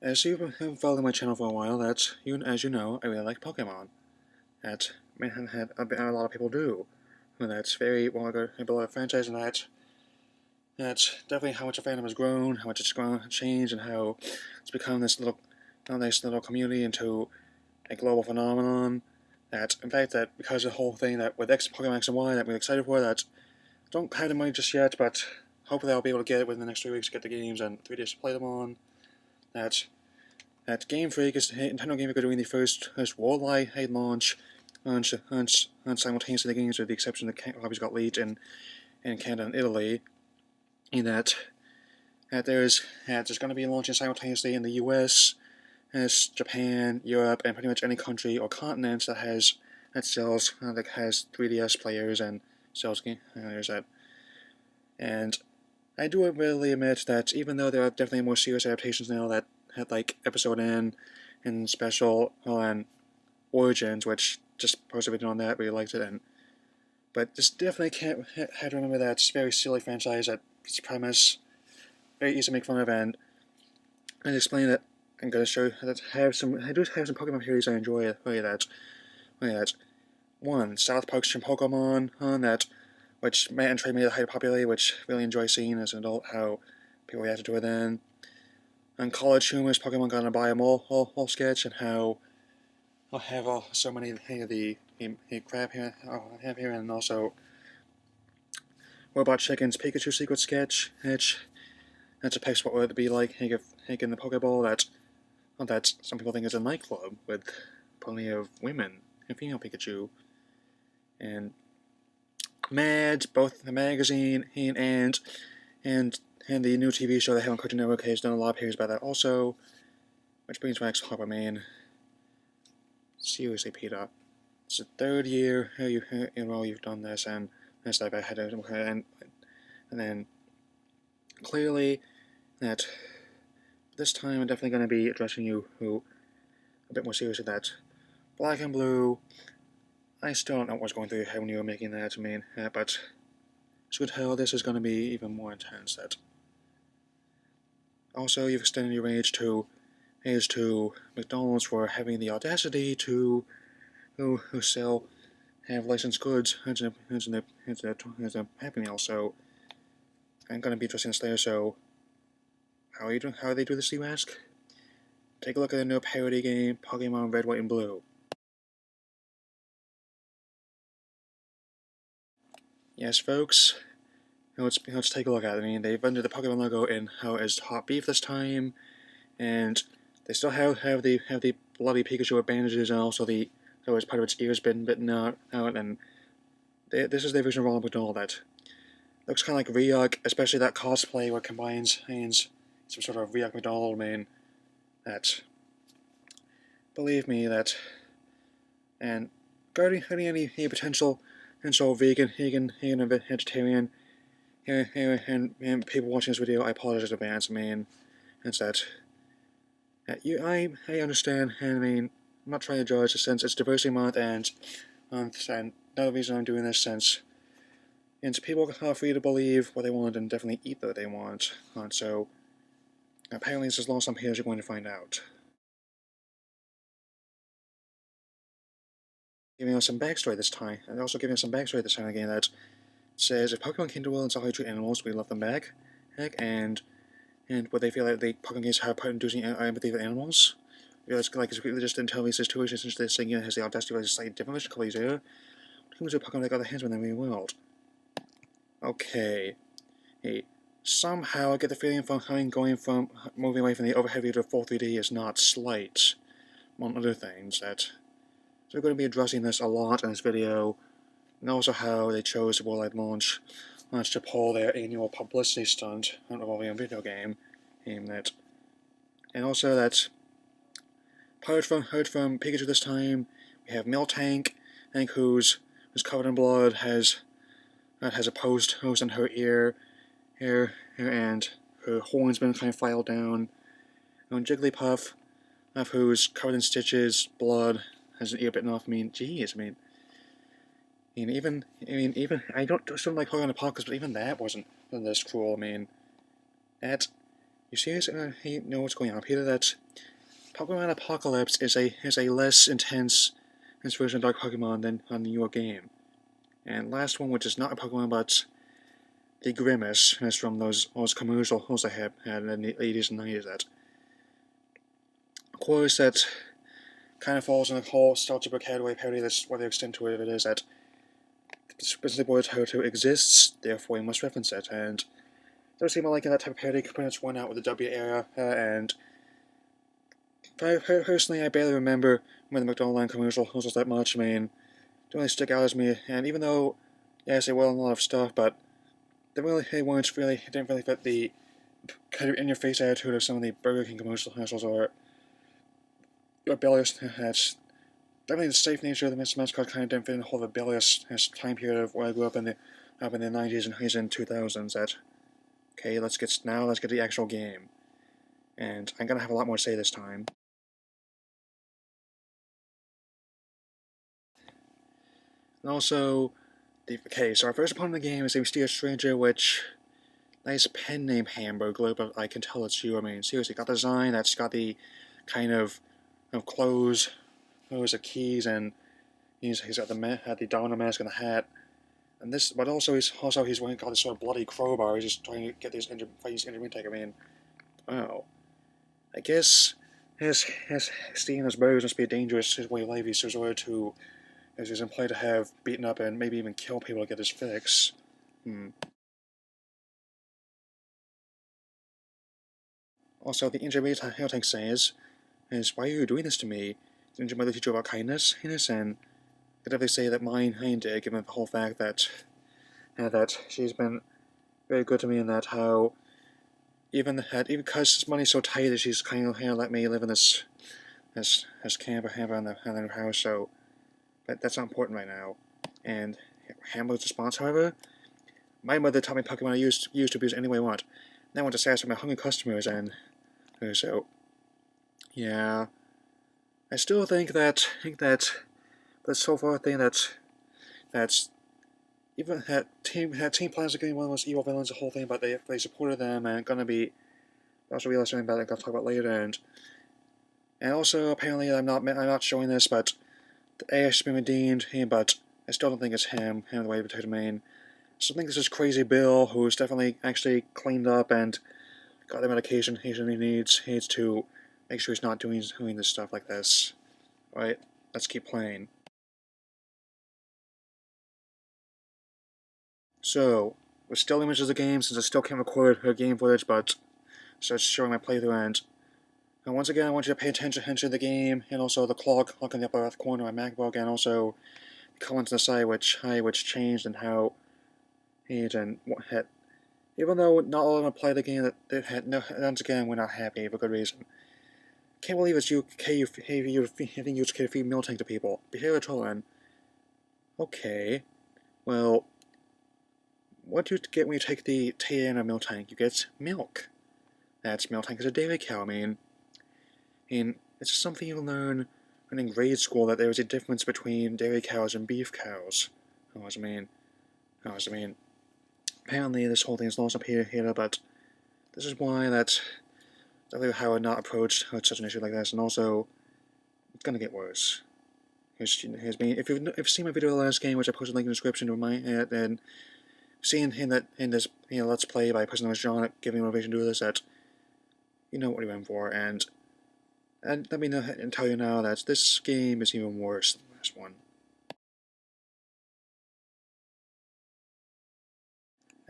As you've been following my channel for a while, as you know, I really like Pokemon. That a lot of people do. And that's very well good, a beloved franchise, and that's definitely how much a fandom has grown, how much it's grown, changed, and how it's become this nice little community into a global phenomenon. That in fact, that because of the whole thing that with Pokemon X and Y that we're excited for, that don't have the money just yet, but hopefully I'll be able to get it within the next 3 weeks, get the games and 3 days to play them on. That Game Freak is Nintendo Game Freak are doing the first worldwide launch simultaneously the games, with the exception that copies got leaked in Canada and Italy. In there's going to be launching simultaneously in the U.S., Japan, Europe, and pretty much any country or continent that sells that has 3DS players and sells game. There's that, and I do really admit that even though there are definitely more serious adaptations now that had like Episode N and Special and Origins, which just posted on that, really liked it, but just definitely can't had to remember that it's a very silly franchise that its premise very easy to make fun of, and explain that I'm going to show that I do have some Pokemon series I enjoy. Look at that. One, South Park's Pokemon on that, which Matt and Trey made a high popularity, which I really enjoy seeing as an adult how people reacted to it then. On College Humor's Pokemon Gonna Buy 'Em All sketch, and how I'll have so many of the crap here I'll have here, and also Robot Chicken's Pikachu secret sketch, which that depicts what would be like in the Pokeball that some people think is a nightclub with plenty of women and female Pikachu. And Mads, both the magazine and the new TV show they have on Cartoon Network has done a lot of appearances about that also, which brings my next topic, man. Seriously, PETA, it's the third year in a row you've done this, and this I've had and then clearly that this time I'm definitely going to be addressing you a bit more seriously. That Black and Blue, I still don't know what's going through your head when you were making that. I mean, but it's good to tell this is going to be even more intense. That also you've extended your age to McDonald's for having the audacity to who have licensed goods as a Happy Meal. So I'm going to be addressing this later. So how do they do this, you ask? Take a look at the new parody game, Pokemon Red, White, and Blue. Yes, folks. Let's take a look at it. I mean, they've under the Pokemon logo in how it's hot beef this time, and they still have the bloody Pikachu with bandages, and also as part of its ears been bitten out, and this is their version of Ronald McDonald that looks kind of like Ryuk, especially that cosplay where it combines some sort of Ryuk McDonald. I mean, that believe me that, and regarding any potential vegan and vegetarian and people watching this video, I apologize in advance. I mean, it's that I understand, and I mean, I'm not trying to judge since it's Diversity Month, and another reason I'm doing this since people are free to believe what they want and definitely eat what they want. So apparently, it's as long as I'm here as you're going to find out. Giving us some backstory this time, and also giving us some backstory this time again that says if Pokemon came to world and saw how to treat animals, we love them back. And would they feel like the Pokemon games have part inducing empathy with animals? It's just didn't tell me this situation since this thing has the audacity of a slightly different vision colors here. Humans are Pokemon that got their hands on them in the world. Okay. Hey, somehow I get the feeling from moving away from the overhead view to full 3D is not slight, among other things. So we're going to be addressing this a lot in this video, and also how they chose the worldwide launch to pull their annual publicity stunt involving a video game, and also that heard from Pikachu this time. We have Miltank, who's covered in blood, has a post hose in her ear, and her horn's been kind of filed down. And Jigglypuff, who's covered in stitches, blood, has an ear bitten off. I mean, geez, I mean, even I don't like Pokemon Apocalypse, but even that wasn't this cruel. I mean, that You serious? You know what's going on, Peter? That Pokemon Apocalypse is a less intense version of Dark Pokemon than on your game. And last one, which is not a Pokemon, but the Grimace, is from those commercials I had in the 80s and 90s. That, of course, that kind of falls in the whole Star Trooper category parody. That's what the extent to it is that specifically Boruto exists, therefore you must reference it. And it does seem like that type of parody pretty much went out with the W era, and personally, I barely remember when the McDonald's line commercial was that much. I mean, don't really stick out as me. And even though, yes, they were a lot of stuff, but they didn't really fit the kind of in-your-face attitude of some of the Burger King commercials or rebellious. That's definitely the safe nature of the mascot kind of didn't fit in the whole rebellious time period of where I grew up in the 90s and 2000s. That okay, let's get to the actual game, and I'm gonna have a lot more to say this time. And also, so our first opponent in the game is a mysterious stranger, which nice pen name Hamburglar, but I can tell it's you. I mean, seriously, got the design that's got the kind of clothes, those are keys, and he's got the domino mask and the hat, and this. But also he's got this sort of bloody crowbar. He's just trying to get these intermediate. I mean, wow. I guess his stealing his burgers must be a dangerous way of life. He's resorted to as he's implied to have beaten up and maybe even kill people to get his fix. Also, the injured tank says, why are you doing this to me? Didn't your mother teach you about kindness? And I could definitely say that mine did, given the whole fact that she's been very good to me, and that how even because this money's so tight that she's kind of let me live in this camper in the house. So, but that's not important right now. And Hamlet's response, however, my mother taught me Pokemon I used to abuse any way I want. And I want to satisfy my hungry customers, and so yeah, I still think that so far thing that's even that Team Planet's getting one of those evil villains, the whole thing, but they supported them and gonna be also realized something about it. I'm gonna talk about later, and also apparently I'm not showing this, but the Ash has been redeemed, but I still don't think it's him the way to protect the main. So I think this is Crazy Bill, who's definitely actually cleaned up and got the medication he needs to make sure he's not doing this stuff like this. Alright, let's keep playing. So, with still images of the game, since I still can't record her game footage, but starts showing my playthrough. And once again, I want you to pay attention to the game, and also the clock in the upper left corner of my MacBook, and also the comments on the side which changed and how and what had. Even though not all of them play the game, that had no. Once again, we're not happy for good reason. Can't believe it's you. You think you can feed meal tank to people. Behave a children. Okay, well, what do you get when you take the tea in a milk tank? You get milk. That's milk tank is a dairy cow. I mean, it's something you learn in grade school that there is a difference between dairy cows and beef cows. I mean. Apparently, this whole thing is lost up here, but this is why that's definitely how I would not approach such an issue like this, and also it's gonna get worse. Here's me. If you've seen my video of the last game, which I posted a link in the description to my and seeing him in this let's play by person named John giving motivation to do this, that you know what you're in for, and let me know and tell you now that this game is even worse than the last one.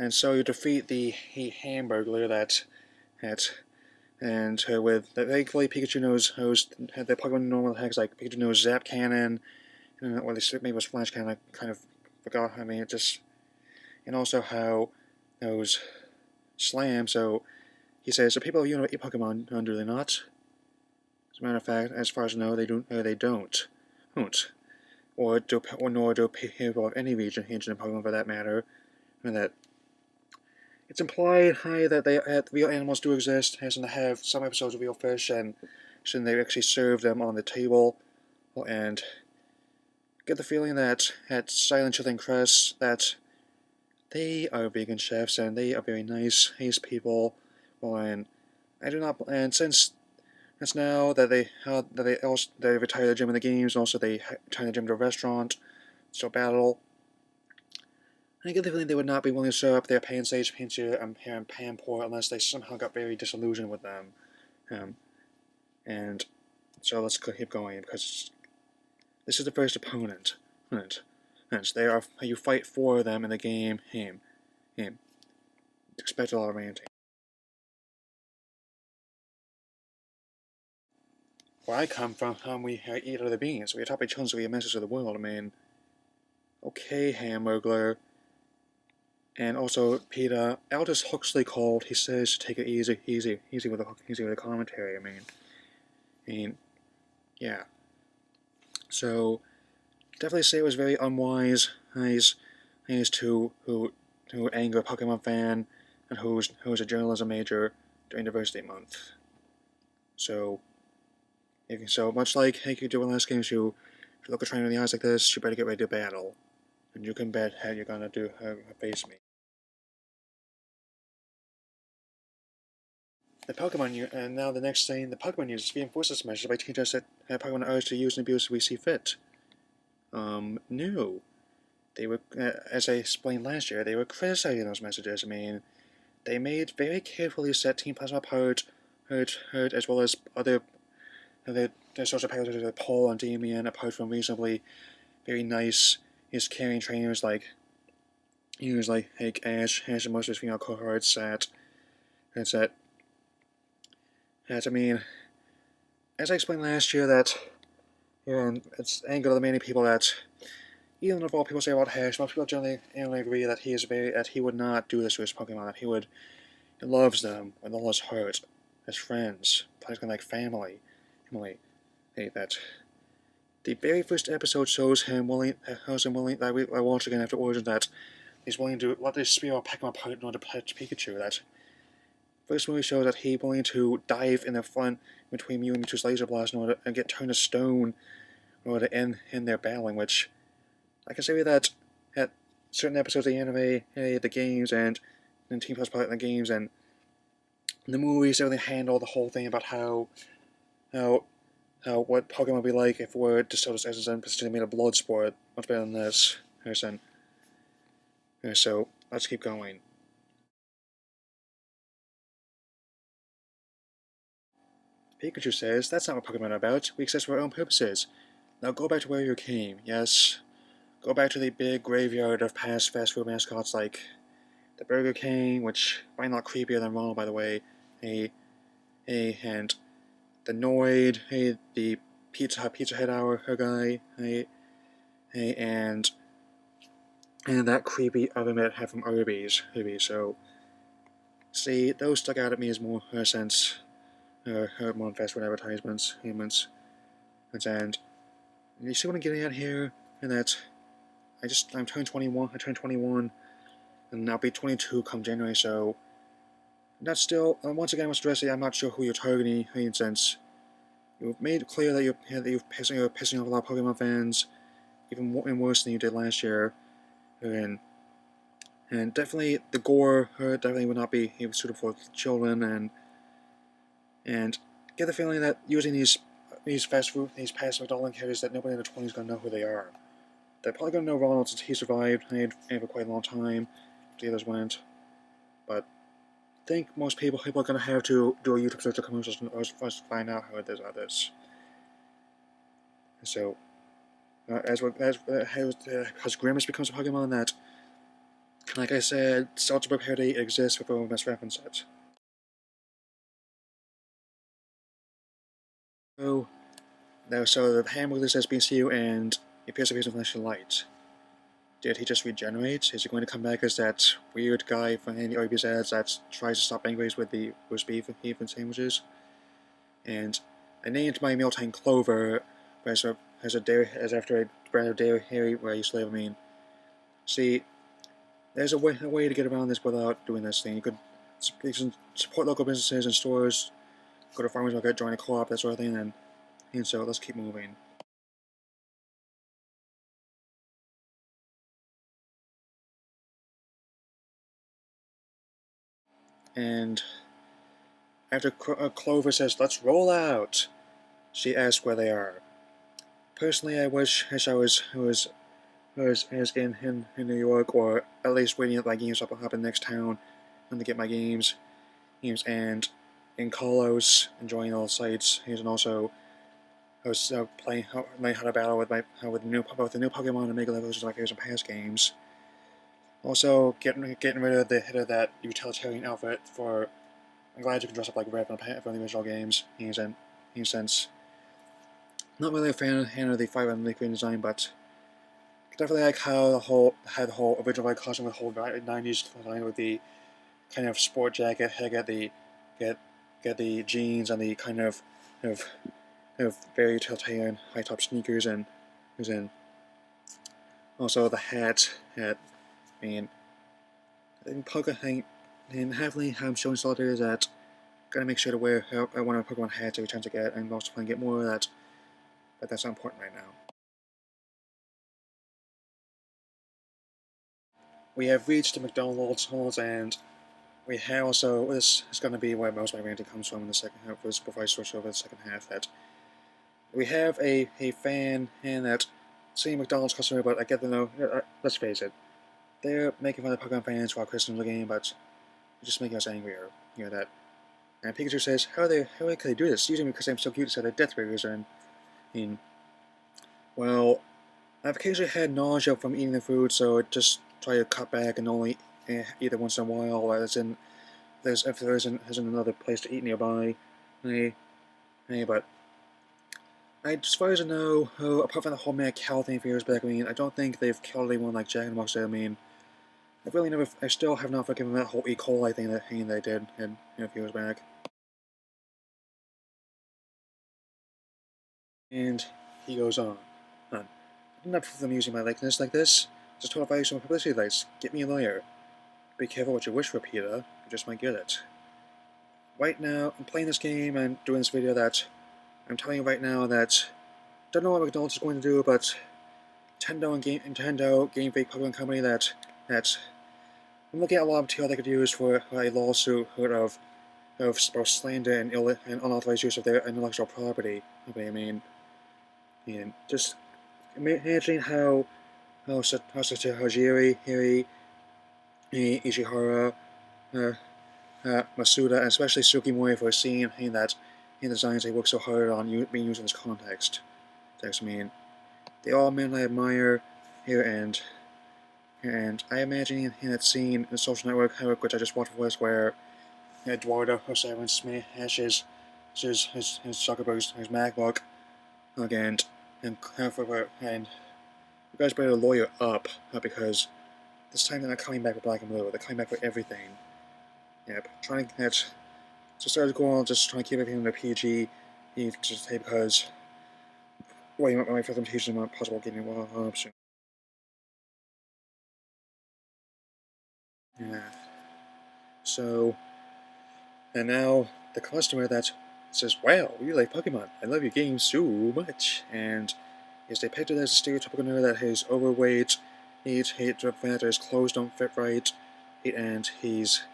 And so you defeat the Hamburglar with thankfully Pikachu knows the Pokemon normal attacks like Pikachu knows Zap Cannon, or at least maybe it was Flash Cannon. I kind of forgot. I mean, it just and also how knows Slam. So he says, "So people eat Pokemon, do they not?" As a matter of fact, as far as I know, they don't. Don't. Or nor do people of any region in Pokemon for that matter, and that. It's implied that real animals do exist, as in they have some episodes of real fish, and they actually serve them on the table, and get the feeling that at Silent Chill and Crest that they are vegan chefs and they are very nice people, and I do not, and since it's now that they retire the gym in the games, and also they turn the gym to a restaurant, so battle. I get the feeling they would not be willing to show up their Pan Sage, here in Panport unless they somehow got very disillusioned with them. Um, and so let's keep going because this is the first opponent. And they are you fight for them in the game. Expect a lot of ranting. Where I come from, we eat other beans. We are top chunks of the message of the world. I mean, okay, Hamburglar. And also, PETA, Aldous Huxley called. He says to take it easy with the commentary. I mean, yeah. So definitely say it was very unwise. He's to anger a Pokemon fan and who's a journalism major during Diversity Month. So much like you do in last games, if you look a trainer in the eyes like this, you better get ready to battle, and you can bet how you're gonna face me. The Pokemon, and now the next thing, the Pokemon users reinforce this message by teaching us that Pokemon are urged to use and abuse as we see fit. No. They were, as I explained last year, they were criticizing those messages. I mean, they made very carefully set Team Plasma apart, as well as other social players like Paul and Damien, apart from reasonably very nice, caring trainers like Ash and most of his female cohorts I mean, as I explained last year, that it's angered the many people that even if all people say about Hash, most people generally agree that he would not do this to his Pokemon. That he loves them with all his heart, as friends, practically like family. That the very first episode shows him willing that I watch again after Origin that he's willing to let this spear Pokemon apart in order to protect Pikachu. That first movie shows that he's willing to dive in the front between Mew and Mewtwo's Laser Blast in order and get turned to stone in order to end their battling, which I can say that at certain episodes of the anime, the games, and Team Plus Pilot in the games, and the movies, really handle the whole thing about how what Pokemon would be like if we were to sell this essence and position made a blood sport. Much better than this. So let's keep going. Pikachu says, "That's not what Pokemon are about. We exist for our own purposes. Now go back to where you came. Yes, go back to the big graveyard of past fast food mascots like the Burger King, which might not creepier than Ronald, by the way. And the Noid. The Pizza Head Hour guy. And that creepy oven mitt had from Arby's. So see, those stuck out at me as more sense. More fast food advertisements. And you see what I'm getting at here? And that I'm turning 21. I turned 21, and I'll be 22 come January. So that's still once again, Mr. Dressy, I'm not sure who you're targeting. Since you've made it clear that you're pissing off a lot of Pokemon fans, even worse than you did last year, and definitely the gore definitely would not be suitable for children, and get the feeling that using these past adult characters that nobody in their 20s is gonna know who they are. They're probably gonna know Ronald since he survived and for quite a long time. The others went, but I think most people are gonna have to do a YouTube search of commercials in order to find out who there's others. So, as Grimace becomes a Pokemon that, like I said, Seltzer parody exists before we must reference it. So the hamburger says BCU and he appears to be some flashing light. Did he just regenerate? Is he going to come back as that weird guy from the RB's ads that tries to stop angries with the roast beef and sandwiches? And I named my mealtime Clover as after a brand of dairy where I used to live. I mean, see, there's a way to get around this without doing this thing. You can support local businesses and stores, go to farmers market, join a co-op, that sort of thing, and so let's keep moving. And after Clover says, "Let's roll out," she asks where they are. Personally, I wish I was in New York, or at least waiting at my games up in the next town and to get my games and in Carlos, enjoying all the sights. And also, I was learning how to battle with both the new Pokemon and Mega Levels, like there's in past games. Also, getting rid of that utilitarian outfit for. I'm glad you can dress up like Red from the original games. Since not really a fan of the Fire Emblem Green design, but definitely like how the whole original costume with the whole 90s design with the kind of sport jacket, get the jeans and the kind of very utilitarian high top sneakers and also the hat. I mean, and heavily I'm showing soldiers that gotta make sure to wear one of the Pokemon hats every chance I get, and also trying to get more of that. But that's not important right now. We have reached the McDonald's, and we have also, this is going to be where most of my ranting comes from in the second half, before I switch over to the second half, that we have a fan in that same McDonald's customer, but I get to know, let's face it, they're making fun of Pokemon fans while Christmas game, but it's just making us angrier. You know that. And Pikachu says, how could they do this? Using me because I'm so cute, so they're death rays, and I mean, well, I've occasionally had nausea from eating the food, so I just try to cut back and only eat it once in a while, if there isn't another place to eat nearby. But as far as I know, apart from the whole mad cow thing a few years back, I mean, I don't think they've killed anyone like Jack and Mustard. I mean, I still have not forgiven that whole E. coli thing that they did a few years back. And he goes on. I didn't approve them using my likeness like this. It's a total violation of publicity rights. Get me a lawyer. Be careful what you wish for, PETA. You just might get it. Right now, I'm playing this game and doing this video that I'm telling you right now that don't know what McDonald's is going to do, but Nintendo Game Freak Pokemon Company that I'm looking at a lot of material they could use for a lawsuit of slander and unauthorized use of their intellectual property. I mean, just imagining how Hajiri, Hiri, Ishihara, Masuda, and especially Sukimori for seeing that in designs they worked so hard on being used in this context. I mean, they all men I admire here, and I imagine in that scene in the Social Network, which I just watched was where Eduardo Jose smashes his Zuckerberg's his MacBook again, and you guys better lawyer up because this time they're not coming back with Black and Blue. They're coming back with everything. Yep, trying to start going just trying to keep everything under PG. Just because well, you might for temptation not possible getting one option. Yeah. So, and now the customer that says, "Wow, you like Pokemon? I love your game so much." And is depicted as a stereotypical nerd that he's overweight, eats hate that his clothes don't fit right, and he's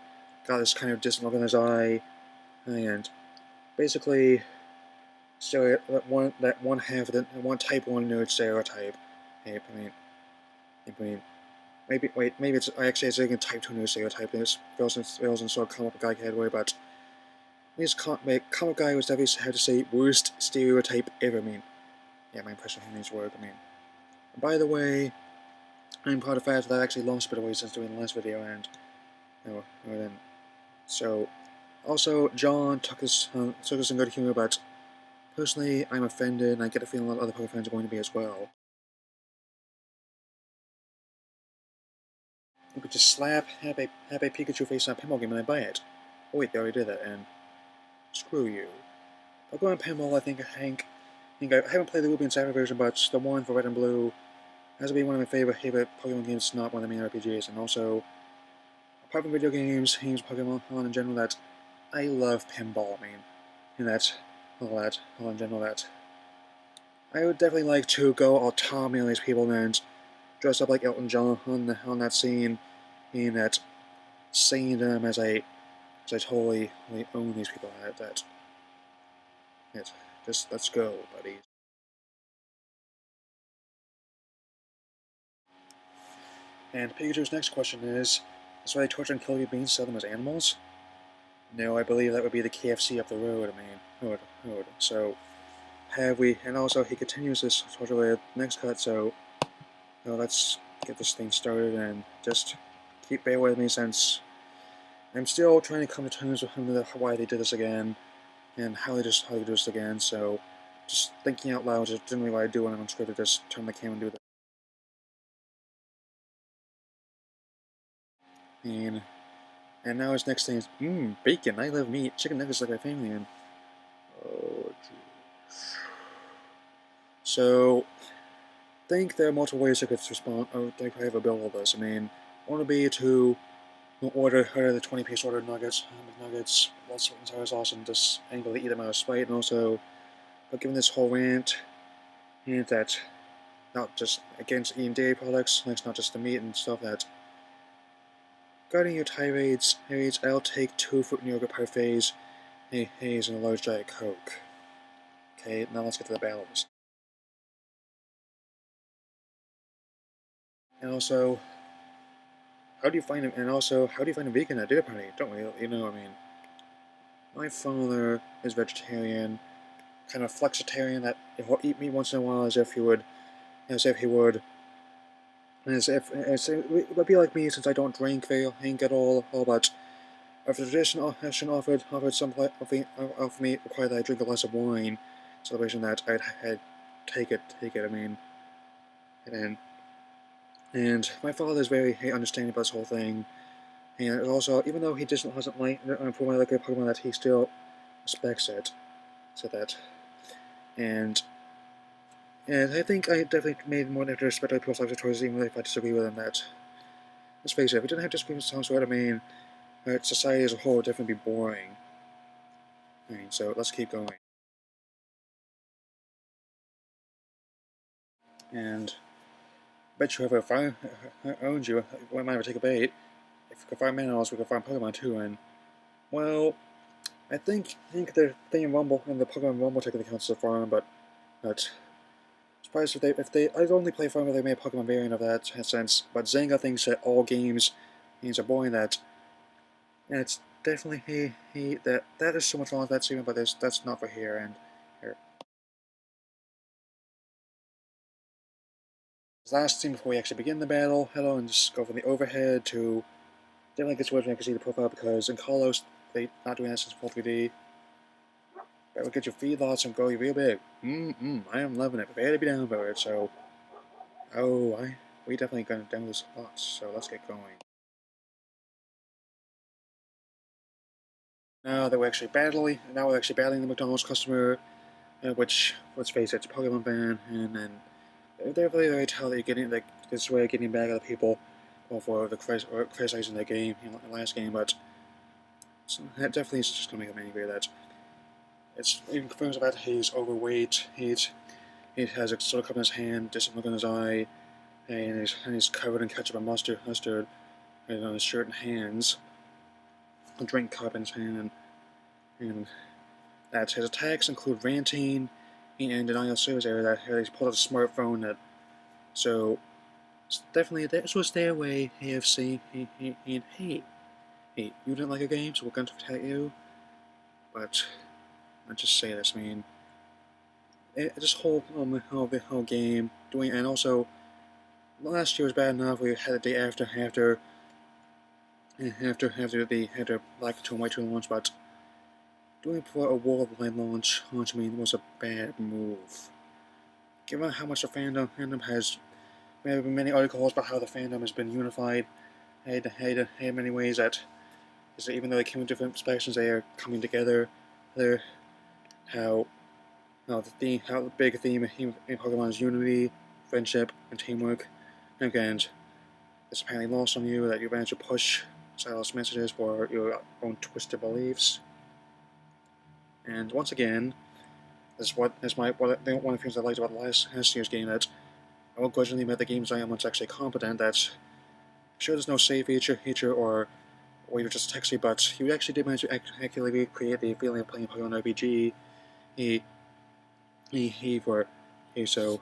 got this kind of distant look in his eye, and basically that one half of the one type 1 nerd stereotype. I mean, maybe it's actually it's a type 2 nerd stereotype. This feels in sort of comic book guy category, but this comic guy was definitely had to say worst stereotype ever. I mean, yeah, my impression of him needs work. I mean, by the way, I'm proud of the fact that I actually lost a bit of weight since doing the last video, and so also John took us in good humor, but personally, I'm offended, and I get the feeling a lot of other Pokemon fans are going to be as well. You could just have a Pikachu face on a pinball game and I buy it. Oh wait, they already did that, and screw you. Pokemon Pinball, I haven't played the Ruby and Sapphire version, but the one for Red and Blue has to be one of my favorite Pokemon games, not one of the main RPGs, and also, apart from video games, Pokemon in general, that I love pinball, and all in general, that I would definitely like to go autonomy on these people and dress up like Elton John on that scene, and that seeing them as a because I totally own these people just let's go, buddy. And Pikachu's next question is why they torture and kill human beings, sell them as animals? No, I believe that would be the KFC up the road, road. So, have we, and also he continues this torture with next cut, so, let's get this thing started and just bear with me since I'm still trying to come to terms with why they did this again, and how they do this again, so, just thinking out loud just didn't really what I do when I'm unscripted, just turn the camera and do that. And now his next thing is, bacon, I love meat, chicken nuggets like my family, and, oh, geez. So, I think there are multiple ways I could respond, or like I have a build all this. I mean, one would be to order the 20-piece order nuggets, lots of entire sauce, and just angrily eat them out of spite, and also, given this whole rant that not just against eating dairy products, like not just the meat and stuff, that regarding your tirades, I'll take 2 fruit and yogurt parfaits, a haze, and a large Diet Coke. Okay, now let's get to the battles. And also, how do you find a vegan at a dinner party? Don't we? I mean, my father is vegetarian, kind of flexitarian, that he'll eat meat once in a while as if he would, it would be like me since I don't drink very at all, but if the tradition offered offered me required that I drink a glass of wine, celebration that I'd take it, I mean, and my father is very understanding about this whole thing. And also, even though he doesn't like a Pokemon, that he still respects it. So that, and I think I definitely made more than respect other people's lives choices, even if I disagree with them. That, let's face it, if we didn't have disagreements of some sort, I mean, society as a whole would definitely be boring. I mean, so let's keep going. And I bet you if I owned you, I might ever take a bait. If we could find minerals, we could find Pokemon too. And well, I think the thing in Rumble and the Pokemon Rumble technically counts as a farm, but surprised if they I'd only play farm if they made a Pokemon variant of that sense. But Zanga thinks that all games are boring. That, and it's definitely that is so much wrong with that statement, but that's not for here. And here, last scene before we actually begin the battle. Hello, and just go from the overhead to definitely gets where I can see the profile, because in Kalos they not doing that since full 3D. That would get your feedlots and go real big. I am loving it. Prepare to be down for it. So, we definitely gonna down this lots. So let's get going. Now we're actually battling the McDonald's customer, which, let's face it, it's a Pokemon fan, and then they're very tell that you're getting like this way of getting back at the people, for the criticizing the game, the last game, but that definitely is just gonna make them angry. That it confirms that he's overweight. He has a sort of cup in his hand, distant look in his eye, and he's covered in ketchup and mustard, on his shirt and hands, a drink cup in his hand, and that his attacks include ranting and denial of service area. That he's pulled out a smartphone. That, so definitely this was their way of saying, hey, you didn't like a game, so we're going to protect you. But let's just say this, I mean, this whole game doing, and also last year was bad enough. We had a day after Black 2 and White 2 launch, but doing it for a worldwide launch, I mean, was a bad move. Given how much the fandom has, there have been many articles about how the fandom has been unified. In many ways that is that even though they came in different perspectives, they are coming together. How the big theme in Pokemon is unity, friendship, and teamwork. And again, it's apparently lost on you that you managed to push silenced messages for your own twisted beliefs. And once again, one of the things I liked about last year's game, that I will grudgingly admit the game's not much actually competent. That sure there's no save feature or or you just texting, but you actually did manage to accurately recreate the feeling of playing Pokemon RPG. He, for, so.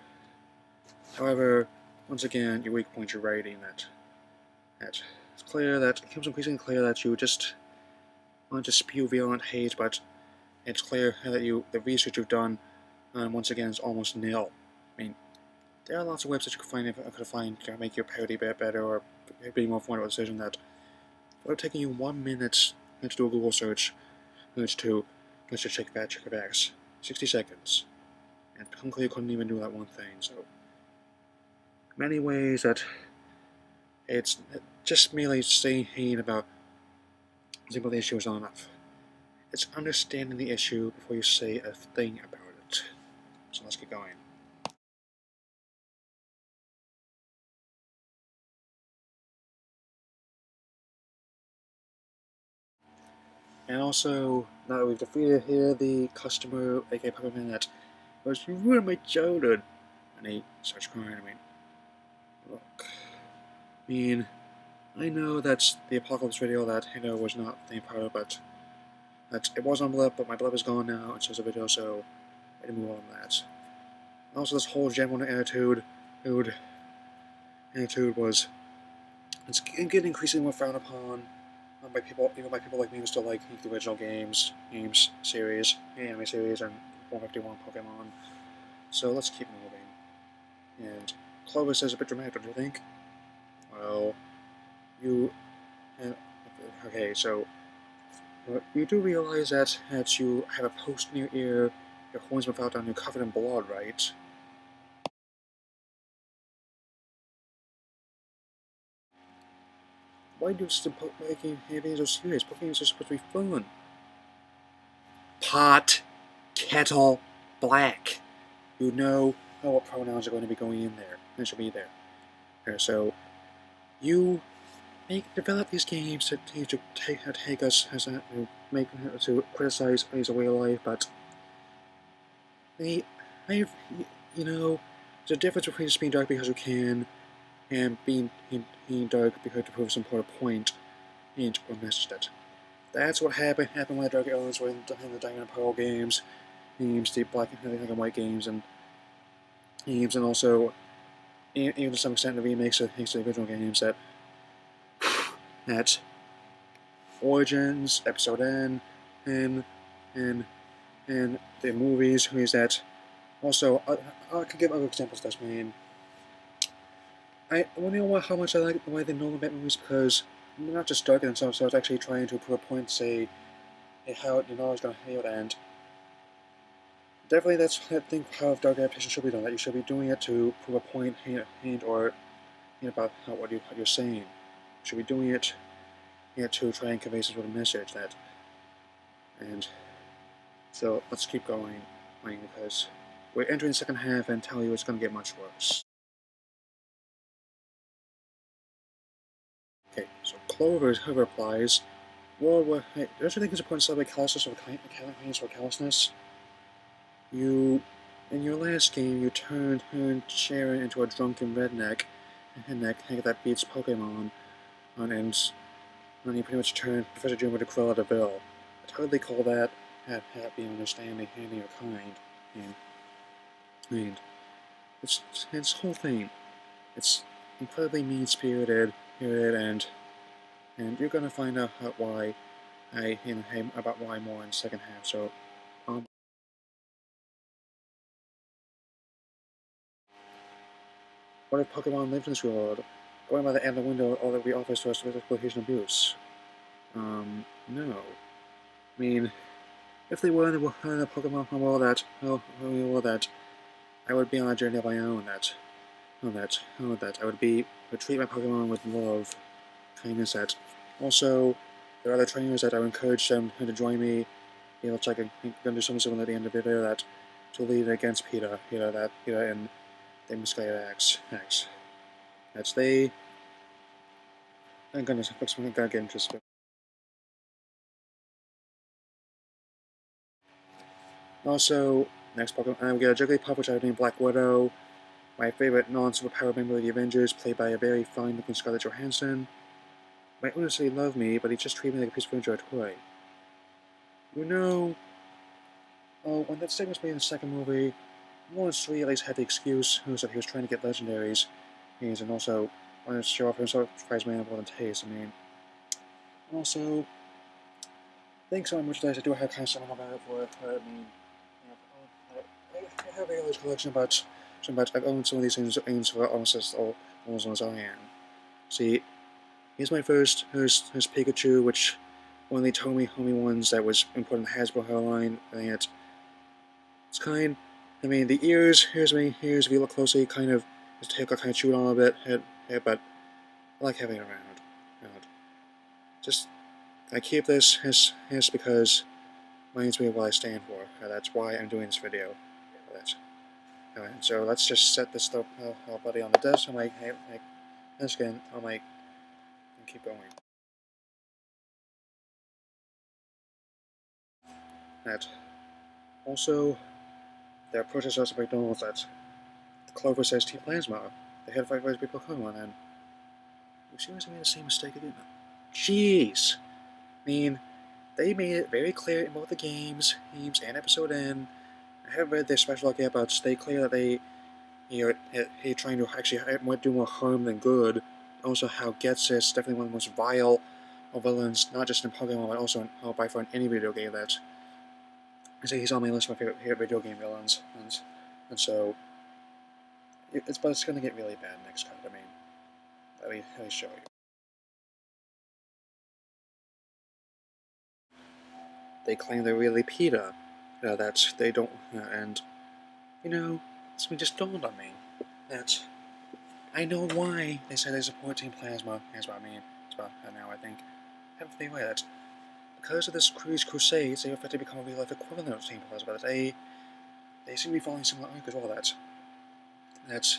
However, once again, your weak point, you're writing that it's clear that it becomes increasingly clear that you just want to spew violent hate, but it's clear that the research you've done, once again, is almost nil. I mean, there are lots of websites you could find to make your parody bit better or be more informed decision that it would have taken you 1 minute to do a Google search, let's just check facts, 60 seconds, and it's become clear you couldn't even do that one thing. So, many ways that it's just merely saying about the issue is not enough. It's understanding the issue before you say a thing about it. So let's get going. And also, now that we've defeated here the customer, aka Peppermint, that was you ruined my childhood. And he starts crying. I mean, look. I mean, I know that's the Apocalypse video that was not the part of, but that it was on blip, but my blip is gone now, and so it's a video, so I didn't move on from that. Also, this whole general attitude was it's getting increasingly more frowned upon by people, even by people like me who still like the original games series, anime series, and 151 Pokemon. So let's keep moving. And Clovis is a bit dramatic, don't you think? Well, okay, so you do realize that you have a post in your ear, your horns been out down, you're covered in blood, right? Why do you still making being so serious? Pokemon are supposed to be fun. Pot, kettle, black. You know what pronouns are going to be going in there. They should be there. So you develop these games to take us as to criticize as a way of life, but there's a difference between just being dark because you can and being dark because to prove some sort of point and or message that. That's what happened with the Dark Elements in the Diamond and Pearl games, the Black and White games, and also even to some extent the remakes of the original games that Origins, Episode N, and the movies is that also I could give other examples of this. I mean, I want to know how much I like the way the Nolan Batman movies because they're not just dark in themselves, so it's actually trying to prove a point, say how the knowledge is going to hail, and definitely that's I think how dark adaptation should be done. That you should be doing it to prove a point, or about what you're saying. You should be doing it to try and convey some sort of message that. And so let's keep going because we're entering the second half and tell you it's going to get much worse. Okay, so Clover replies, well, don't you think it's important to celebrate callousness or callousness? In your last game, you turned Sharon into a drunken redneck that beats Pokemon, and you pretty much turned Professor Juniper to Cruella de Vil. I'd hardly call that happy, understanding, handy, or kind. And it's this whole thing. It's incredibly mean-spirited, and you're gonna find out why about why more in the second half. So, what if Pokemon lived in this world? Going by the end of the window, all that we offers to us is exploitation and abuse. No. I mean, if they were in the Pokemon world that I would be on a journey of my own that I would treat my Pokemon with love, kindness that also there are other trainers that I would encourage them to join me. It's like I'm gonna do something similar at the end of the video that to lead against PETA, and they misguided acts. That's I'm gonna get into this. Also, next Pokemon, we get a Jigglypuff, which I named Black Widow. My favorite non-superpower member of the Avengers, played by a very fine-looking Scarlett Johansson. might honestly love me, but he just treated me like a piece of furniture toy. You know, when that statement was made in the second movie, Lawrence Lee at least had the excuse that he was trying to get legendaries, and also wanted to show off himself surprise man more than taste. I mean, also, thanks on merchandise, I do have kind of something about it for it, but I mean, I have a large collection about, I've owned some of these things for almost as long as I am. See, here's my here's Pikachu, which one of the homie ones that was imported in the Hasbro hairline, and it's kind, I mean, the ears, here's if you look closely, kind of, his tail got kind of chewed on a bit, but I like having it around. Just, I keep this because it reminds me of what I stand for. That's why I'm doing this video. Alright, so let's just set this stuff, buddy, on the desk. I'm like, hey, this again, I'm like, and keep going. That. Also, there are protesters at McDonald's that Clover says Team Plasma. They had to fight for Pokemon, and we seriously made the same mistake again. Jeez! I mean, they made it very clear in both the games and episode N. I haven't read their special yet, but they clear that they trying to actually do more harm than good. Also, how Gets is definitely one of the most vile of villains, not just in Pokemon, but also by far in any video game. That I say he's on my list of my favorite video game villains, and so but it's gonna get really bad next cut. I mean, let me show you. They claim they're really PETA. That they don't, and something just dawned on me that I know why they say they support Team Plasma. Here's what I mean. It's about now I think. I have a theory that because of this crusades, they have to become a real life equivalent of Team Plasma. That they seem to be following similar arc as well. That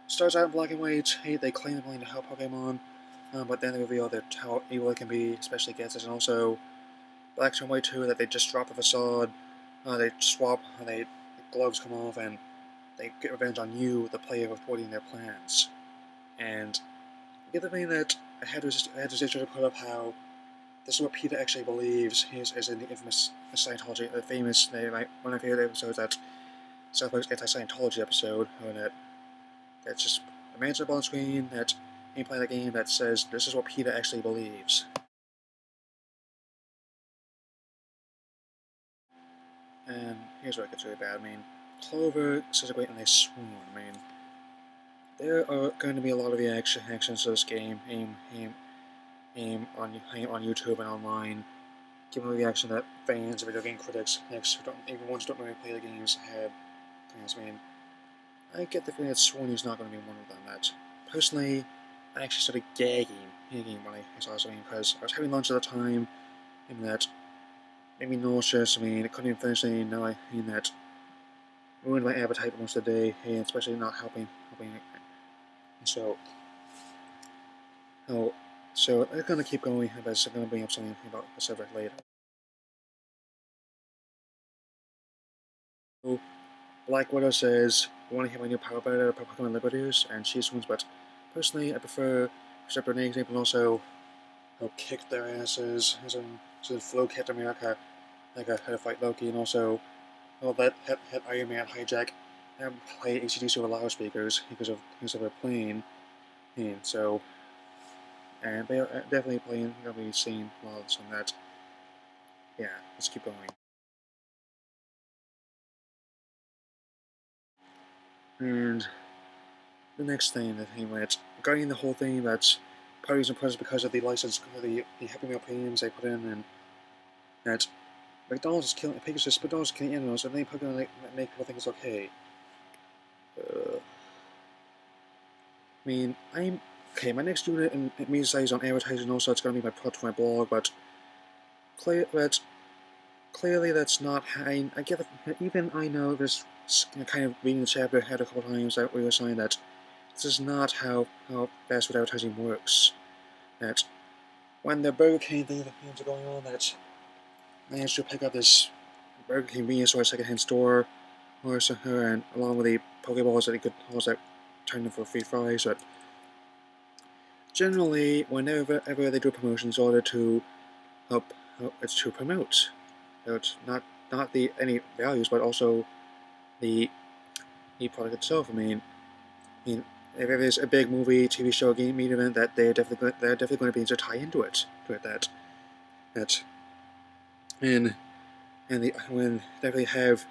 starts out in black and white. They claim they're willing to help Pokemon, but then they reveal how evil it can be, especially against us, and also black and white too. That they just drop the facade. They swap. The gloves come off, and they get revenge on you, the player, for thwarting their plans. And the other thing that I had to put up how this is what PETA actually believes is in the infamous Scientology, the famous, one of my favorite episodes, that South Park's anti-Scientology episode, that's just a man's up on screen that ain't playing the game that says this is what PETA actually believes. And here's where it gets really bad. I mean, Clover says a great and they swoon. I mean, there are going to be a lot of reactions to this game, aim on YouTube and online, giving a reaction that fans, video game critics, even ones who don't really play the games have. I mean, I get the feeling that Swaney's not going to be one of them. That personally, I actually started gagging when I saw something because I was having lunch at the time, and that made me nauseous. I mean, I couldn't even finish anything. Now I mean that ruined my appetite most of the day, and especially not helping. And so I'm gonna keep going, but I'm gonna bring up something about the subject later. So, Black Widow says, "You want to hear my new power better, Pokemon Liberators?" And she swoons, but personally, I prefer separate names, and also kick their asses, as in Flo Captain America, like how to fight Loki, and also let Iron Man hijack and play ACDC over loudspeakers because of their plane, and so. And they are definitely playing, gonna be seeing a lot of this on that. Yeah, let's keep going. And the next thing that he went regarding the whole thing that's parties and presents because of the license, the Happy Meal premiums they put in, and that McDonald's is killing McDonald's is killing animals, and they put in make people think it's okay. I mean, I'm okay. My next unit in media studies on advertising, also it's gonna be my project for my blog, but clearly that's not how I get it. Even I know this kind of reading the chapter ahead a couple times that we were saying that this is not how fast food advertising works. That when the Burger King things are going on, that I managed to pick up this Burger King convenience store, secondhand store, and along with the Pokeballs that he could also turn them for free fries. But generally, whenever ever they do promotions, in order to it's to promote. It's not the any values, but also the product itself. I mean, if there's a big movie, TV show, game media event, that they're definitely going to be able to tie into it. That and the when definitely have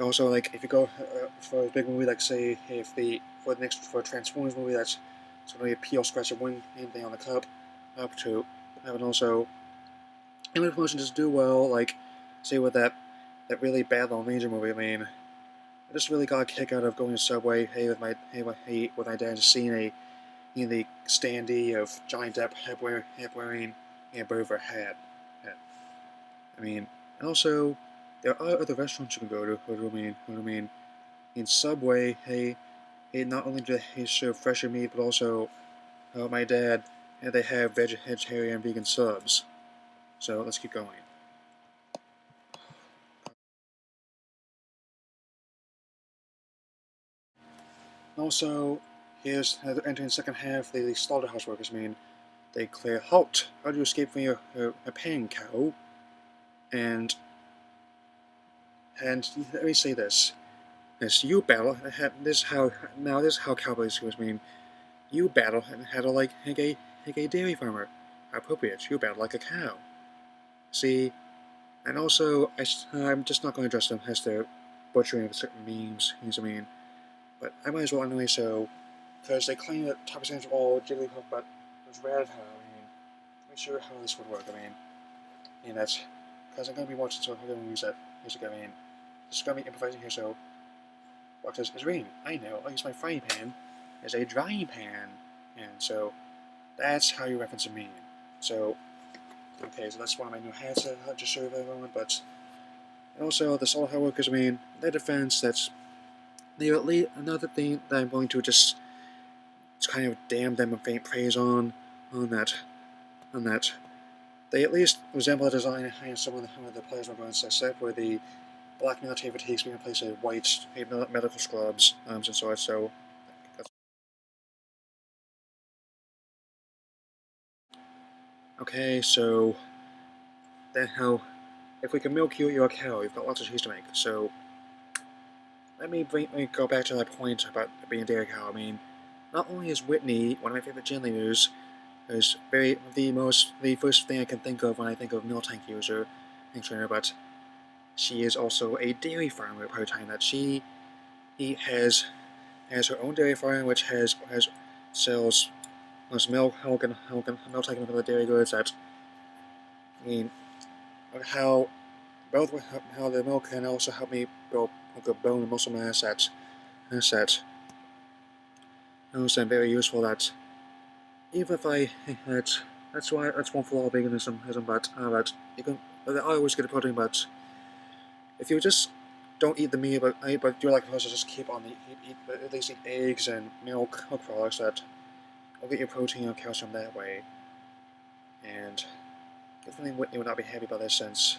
also like if you go for a big movie, like say if the for the next for a Transformers movie, that's it's going to be a peel scratch of win anything on the cup up to and also and the promotion just do well, like say with that really bad Lone Ranger movie. I just really got a kick out of going to Subway, with my dad, just seeing the standee of Johnny Depp wearing a Burger hat. I mean, and also there are other restaurants you can go to. In Subway, not only do they serve fresher meat, but also my dad, they have vegetarian and vegan subs. So let's keep going. Also, here's entering the second half. The slaughterhouse workers. They declare halt. How do you escape from a pain, cow? And let me say this: as you battle, this is how cowboys do. You battle and had like a dairy farmer. How appropriate. You battle like a cow. See, and also I'm just not going to address them as they're butchering certain memes. But I might as well anyway. So, because they claim that top percentage of all Jigglypuff, but it was Rattata. Not sure how this would work. That's because I'm going to be watching, so I'm going to use that music. Just going to be improvising here. So, watch this. It's raining. I know. I'll use my frying pan as a drying pan, and so that's how you reference a meme. So, okay, so that's one of my new hats that I just showed everyone. But also the Solid Hard Workers. Their defense. That's at least another thing that I'm going to just kind of damn them and faint praise on that on that. They at least resemble the design of some of the players we're going to set, where the black military fatigues being replaced with white medical scrubs, and so on. So, okay, so then how? If we can milk you, you're a cow. You've got lots of cheese to make. So let me go back to that point about being a dairy cow. Not only is Whitney one of my favorite gym leaders, is the first thing I can think of when I think of milk tank user and trainer, but she is also a dairy farmer part time. That he has her own dairy farm, which sells milk taking other dairy goods. That I mean, how both how the milk can also help me build good bone and muscle mass. That also very useful. That even if that's one flaw of veganism, but you can I always get a protein, but if you just don't eat the meat, but you're like supposed to just keep on at least eat eggs and milk products, that will get your protein and calcium that way. And definitely Whitney would not be happy about this, since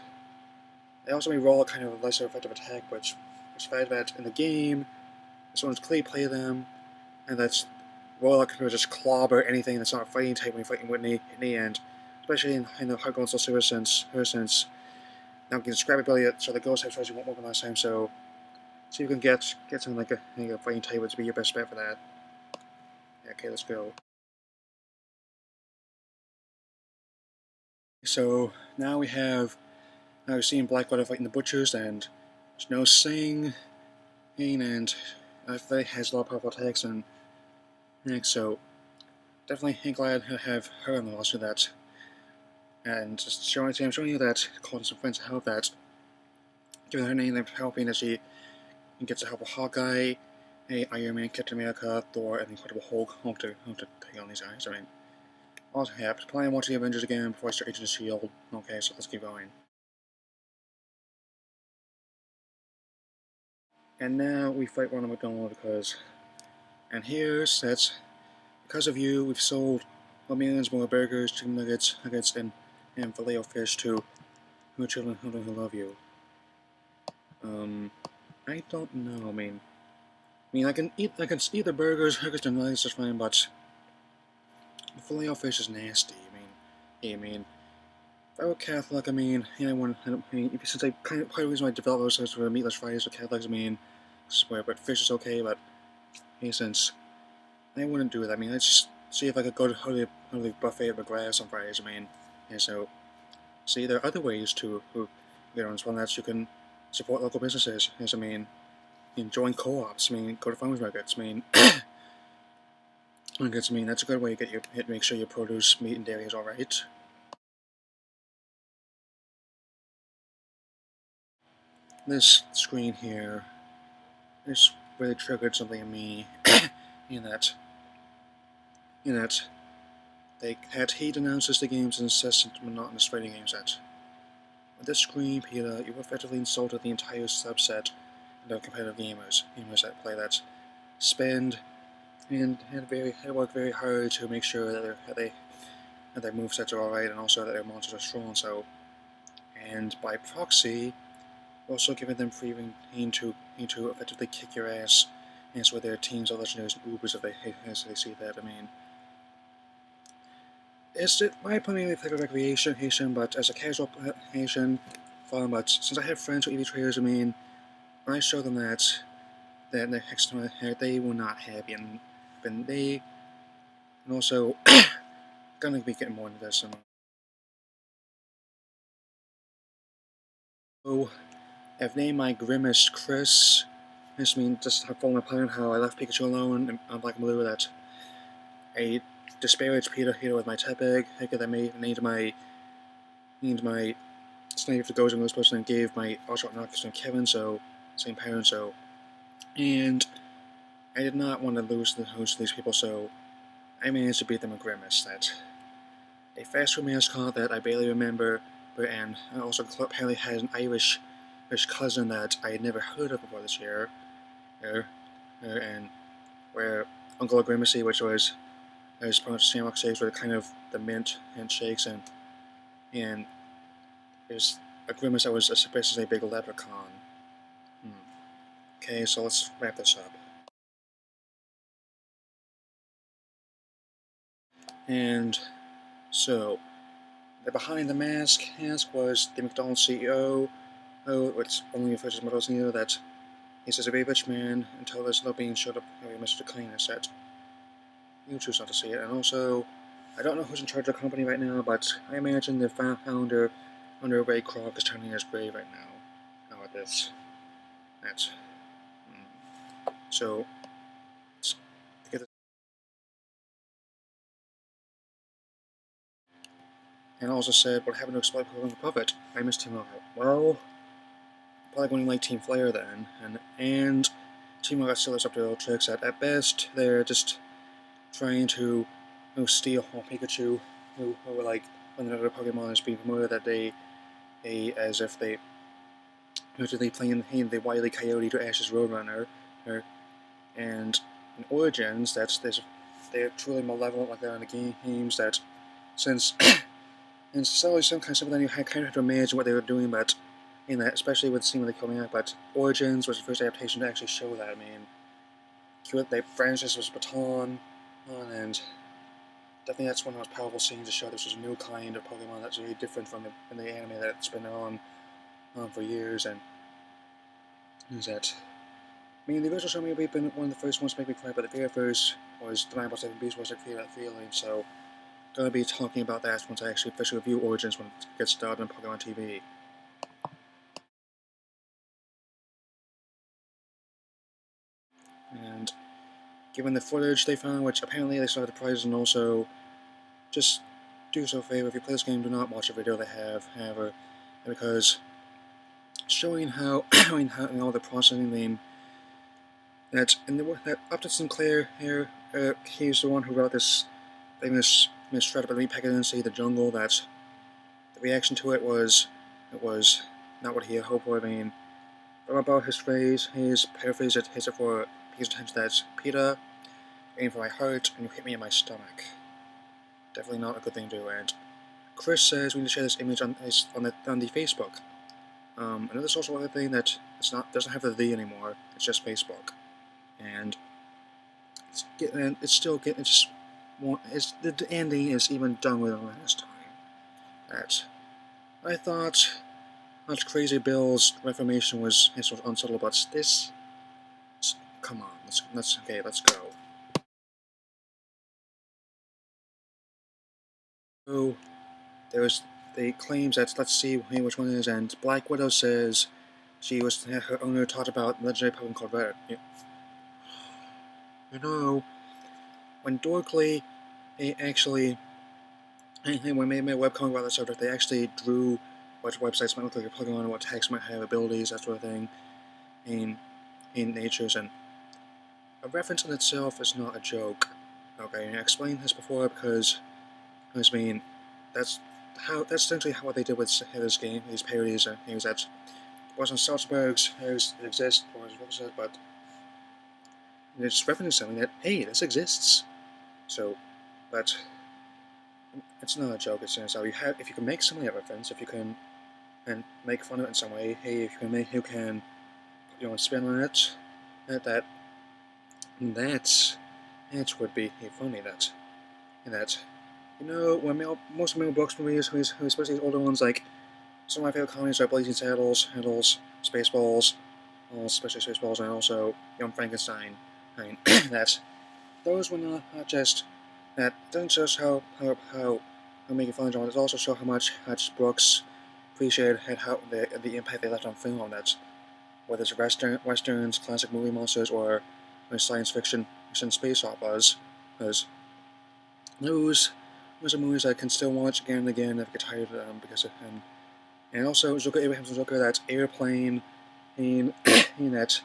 they also may roll a kind of a lesser effective attack, which fact that in the game, someone's clearly play them, and that's Royal can just clobber anything that's not fighting type when you're fighting Whitney in the end, especially in the Hard Gold Soul Silver since now getting scrap ability, so the ghost type tries you won't work last time, so see if you can get something like a fighting type would be your best bet for that. Yeah, okay, let's go. So now we're seeing Blackwater fighting the Butchers, and there's no Sing, and Faye has a lot of powerful attacks, and so definitely glad to have her on the roster. That and just I'm showing you that calling some friends to help, that giving her name, they're helping that she gets the help of Hawkeye, Iron Man, Captain America, Thor, and the Incredible Hulk to take on these guys. Also happy. Planning to watch the Avengers again before I start Agent of S.H.I.E.L.D. Okay, so let's keep going. And now we fight Ronald McDonald and here's that's because of you, we've sold millions more burgers, chicken nuggets, and filet of fish to children who love you. I don't know. I can eat the burgers and nuggets just fine, but The filet of fish is nasty. I mean, if I were Catholic, I mean, since I kind of part of the reason why I developed those for meatless fries with Catholics, I mean, swear, but fish is okay, but since I wouldn't do it, I mean, I'd just see if I could go to the buffet of grass on Fridays, I mean, so, see, there are other ways to, one that you can support local businesses, I mean, join co-ops, I mean, go to farmers markets, I mean, that's a good way to make sure your produce, meat, and dairy is alright. This screen here, this really triggered something in me, in that they had heat announces the game's incessant, monotonous fighting games that. With this screen, PETA, you effectively insulted the entire subset of competitive gamers that play that spend and had worked very hard to make sure that their movesets are alright and also that their monsters are strong. So, and by proxy, also giving them free reign to effectively kick your ass, and with their teams of legendaries and ubers as they see that. I mean, it's my primarily play for recreation, but as a casual Asian fan, but since I have friends who are EV traders, I mean, when I show them that next time they were not happy, and also gonna be getting more into this. So I've named my Grimace Chris. This means just have followed my plan how I left Pikachu alone on Black and Blue that I disparaged Peter with my Tepig. I named my Snape to Gojo and this person and gave my Ultra Knockers to Kevin, so same parent, so and I did not want to lose the host to these people, so I managed to beat them with Grimace. That a fast food mascot that I barely remember, and also apparently had an Irish cousin that I had never heard of before this year, and where Uncle Grimacy, which was as part of Sandbox shakes, were kind of the mint handshakes, and there's a Grimace that was basically a big leprechaun. Okay, so let's wrap this up. And so, behind the mask was the McDonald's CEO, which only refers to McDonald's CEO, that he says a very rich man until there's no being showed up by Mr. Clean and said, you choose not to see it. And also, I don't know who's in charge of the company right now, but I imagine the founder, under Ray Kroc, is turning his grave right now. How about this? That's so. To get and also said, what happened to Explode Pokemon Puppet? I missed him out. Well, probably going like Team Flare then, and Team Rocket still lives up to their old tricks. At best, they're just trying to steal Pikachu, who were like when another Pokemon is being promoted that as if they usually playing the Wily Coyote to Ash's Roadrunner, and in Origins, they're truly malevolent like that in the games. That since and it's always some kind of something you kind of have to imagine what they were doing, but in that, especially with seeing when they coming out. But Origins was the first adaptation to actually show that. I mean, they Francis was Baton, and definitely that's one of the most powerful scenes to show this was a new kind of Pokemon that's very different from the anime that's been on for years. And is that I mean, the original show may have been one of the first ones to make me cry, but the very first was the 9.7 Beast was like feel that feeling. So gonna be talking about that once I actually officially review Origins when it gets started on Pokemon TV. And given the footage they found, which apparently they started the prizes, and also just do yourself a favor, if you play this game, do not watch a video they have, however, because showing how in all the processing that Upton Sinclair here, he's the one who wrote this famous misread about Repackagency, the jungle, that the reaction to it was not what he had hoped for. I mean, about his phrase, his paraphrase it his it for his intention that's PETA, aim for my heart, and you hit me in my stomach. Definitely not a good thing to do. And Chris says we need to share this image on the Facebook. Another social media thing that doesn't have the "the" anymore. It's just Facebook, and it's the ending is even dumber than last time. That I thought much Crazy Bill's reformation was unsubtle, but this, come on, let's go. So there's the claims that let's see which one it is, and Black Widow says her owner taught about legendary Pokemon called Red. You know, when Dorkly they actually when they made a webcomic about that subject, they actually drew what websites might look like a Pokemon, what text might have abilities, that sort of thing, in natures, and a reference in itself is not a joke. Okay, and I explained this before because I mean that's essentially what they did with this game, these parodies. Is that it wasn't Salzburg's it exists, or but they're just referencing something that hey, this exists. So, but it's not a joke. It's so if you can make something a reference, if you can and make fun of it in some way, hey, if you can put your own spin on it, that would be funny. That when most Mel Brooks movies, especially older ones, like some of my favorite comedies are Blazing Saddles, Spaceballs, especially Spaceballs, and also Young Frankenstein. I mean, that those were not just that doesn't just how making fun of John. It also show how much Brooks appreciated how the impact they left on film. That whether it's westerns, classic movie monsters, or science fiction and space operas, because those are movies I can still watch again and again if I get tired of them because of him. And also Abraham's Joker, that Airplane, and that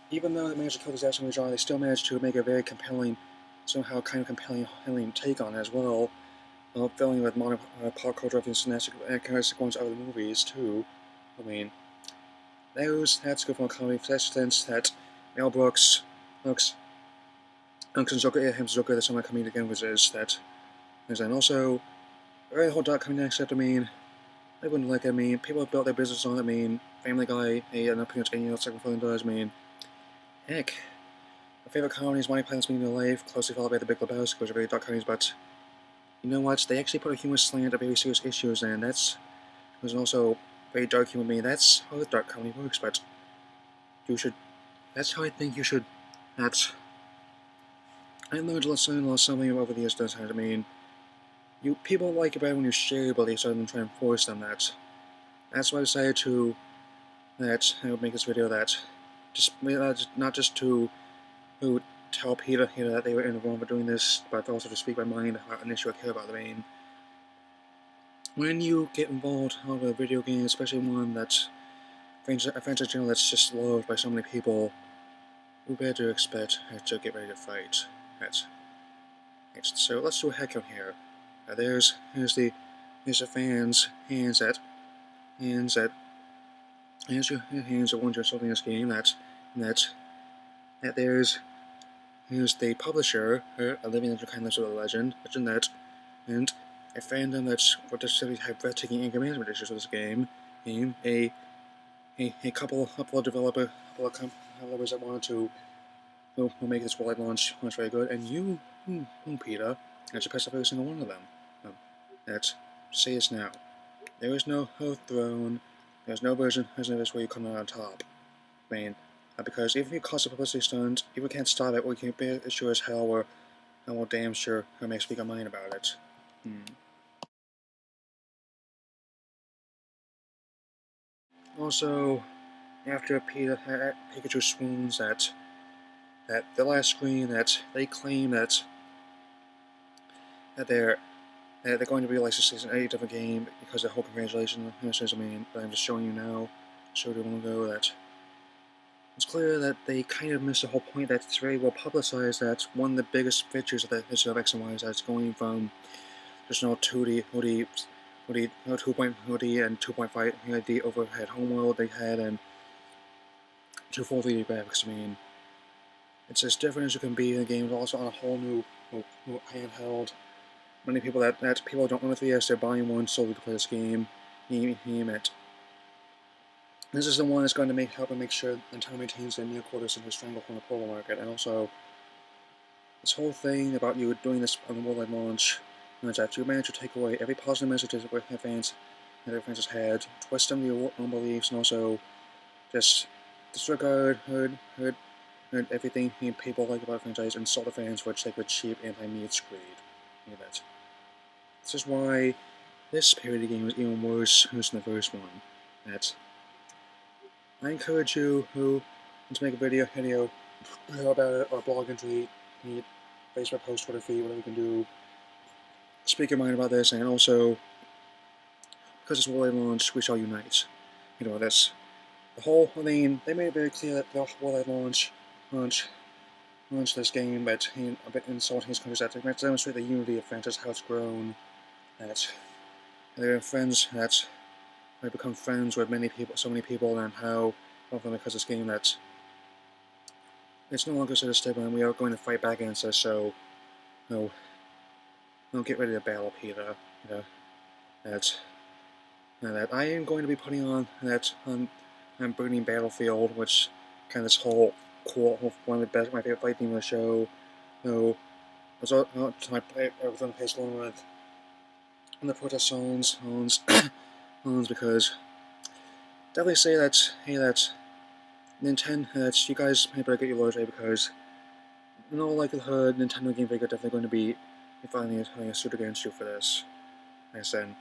even though they managed to kill this action genre, they still managed to make a very compelling, somehow kind of compelling take on it as well, filling with modern pop culture references and kind of sequence other movies too. I mean, that's good for a comedy. For instance, that Mel Brooks, Uncle Joker, Abraham's Joker, that's some of my comedic emphasis that, and also the whole dot coming next. I mean, I wouldn't like it. I mean, people have built their business on it. I mean, Family Guy, and pretty much anything else second film does. I mean, heck, my favorite comedy is Monty Python's Meaning of Life, closely followed by The Big Lebowski, which are very dark comedies, but you know what? They actually put a humorous slant at very serious issues, and there's also very dark humor. I mean, that's how the dark comedy works, but that's how I think you should, that's, I learned something over the years. I mean, people like it better when you share your beliefs rather than try and force them. That's why I decided to make this video. That not just to tell PETA that they were in the wrong for doing this, but also to speak my mind about an issue I care about. I mean, when you get involved with a video game, especially one that's a franchise genre that's just loved by so many people, you better expect to get ready to fight. So let's do a head count here. Here's the fans' hands that here's your hands that want to something in this game. That here's the publisher, a living legend kind of legend that, and a fandom that's for to have breathtaking anger management issues with this game. A couple of developers that wanted to will make this wide launch very good, and you, PETA, that's pissed off every single one of them. Let's say this now. There is no Hoth Throne, there's no version of this where you come out on top. I mean, because even if you cause a publicity stunt, if we can't stop it, we can be sure as hell we're damn sure we'll make speak our mind about it. Also, after Pikachu swoons that the last screen that they claim that they're going to release this season 8 of a game because of the whole congratulations. I mean, but I'm just showing you now, showed you a moment ago that it's clear that they kind of missed the whole point. That it's very well publicized that one of the biggest features of the history of X and Y is that it's going from just 2D and 2.5D overhead homeworld they had and to full 3D graphics. I mean, it's as different as you can be in the game. It's also on a whole new handheld. Many people that people don't own a 3DS, they're buying one solely to play this game. This is the one that's going to help him make sure Nintendo maintains their near quarters in his stranglehold on the portal market, and also this whole thing about you doing this on the worldwide launch, is that you managed to take away every positive messages that fans has had, twist them to your own beliefs, and also just disregard, heard everything people like about the franchise, insult the fans for its like cheap anti-meat screed. Look at that. This is why this parody game is even worse than the first one. That I encourage you who to make a video about it, or blog entry, Facebook post, Twitter feed, whatever you can do. Speak your mind about this, and also because it's worldwide launch, we shall unite. You know this. I mean, they made it very clear that the worldwide launch this game, but a bit insulting his countries that to demonstrate the unity of franchise, how it's grown, that they're friends, that they become friends with so many people, and how often because this game that it's no longer such a stigma, and we are going to fight back against this. So, no, get ready to battle, PETA. You know, that I am going to be putting on Burning Battlefield, which kind of this whole cool, one of my favorite fight theme of the show. So, I was on the page along with the protest songs, because definitely say that, hey, that Nintendo, that you guys may better get your lawyers ready, because in all likelihood, Nintendo Game Freak are definitely going to be filing a suit against you for this. I said,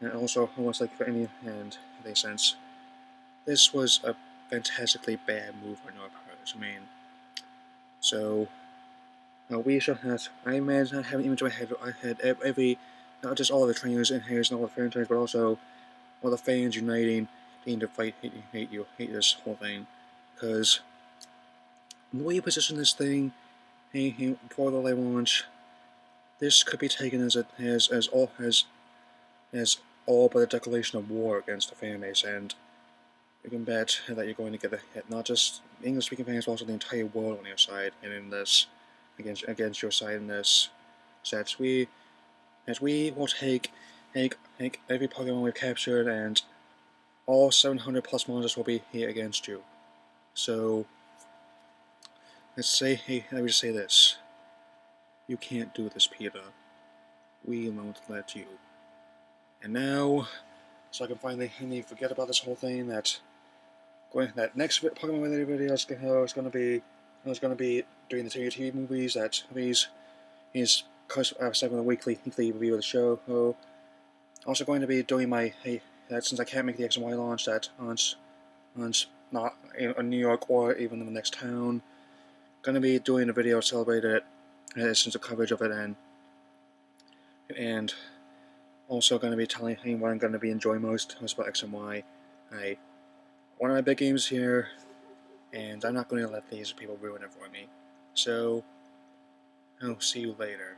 and also, almost like for any hand, they sense this was a fantastically bad move on your part. I mean, so we shall have. I imagine I have an image in my head. I had every, not just all the trainers and haters and all the franchise, but also all the fans uniting, needing to fight, hate this whole thing, because the way you position this thing, before the live launch, this could be taken as all but a declaration of war against the fan base, and you can bet that you're going to get a hit, not just English-speaking fans, but also the entire world on your side, and in this, against your side in this. So that we will take every Pokemon we've captured, and all 700 plus monsters will be here against you. So let me just say this: you can't do this, PETA. We won't let you. And now, so I can finally forget about this whole thing, that next Pokemon related video is going to be doing the TV movies. That movies is segment a weekly review of the show. Also going to be doing my that since I can't make the X and Y launch, that on not in New York or even in the next town, going to be doing a video celebrating it, since the coverage of it, and also going to be telling what I'm going to be enjoying most about X and Y. One of my big games here, and I'm not going to let these people ruin it for me. So, I'll see you later.